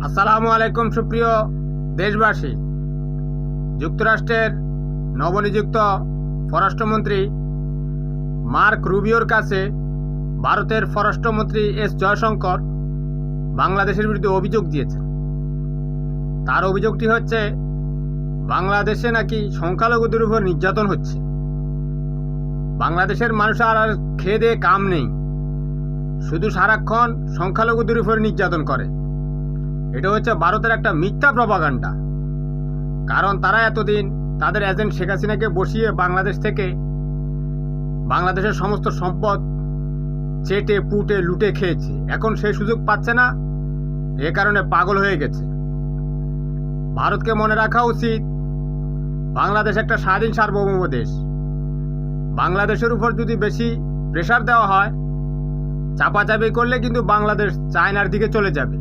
আসসালামু আলাইকুম সুপ্রিয় দেশবাসী। যুক্তরাষ্ট্রের নবনিযুক্ত পররাষ্ট্রমন্ত্রী মার্ক রুবিওর কাছে ভারতের পররাষ্ট্রমন্ত্রী এস জয়শঙ্কর বাংলাদেশের বিরুদ্ধে অভিযোগ দিয়েছেন। তার অভিযোগটি হচ্ছে বাংলাদেশে নাকি সংখ্যালঘুদের উপর নির্যাতন হচ্ছে। বাংলাদেশের মানুষ আর খেয়ে দিয়ে কাম নেই, শুধু সারাক্ষণ সংখ্যালঘুদের উপর নির্যাতন করে। এটা হচ্ছে ভারতের একটা মিথ্যা প্রপাগান্ডা। কারণ তারা এতদিন তাদের এজেন্ট শেখ হাসিনাকে বসিয়ে বাংলাদেশ থেকে বাংলাদেশের সমস্ত সম্পদ চেটে পুটে লুটে খেয়েছে। এখন সেই সুযোগ পাচ্ছে না, এ কারণে পাগল হয়ে গেছে। ভারতকে মনে রাখা উচিত, বাংলাদেশ একটা স্বাধীন সার্বভৌম দেশ। বাংলাদেশের উপর যদি বেশি প্রেশার দেওয়া হয়, চাপাচাপি করলে কিন্তু বাংলাদেশ চায়নার দিকে চলে যাবে।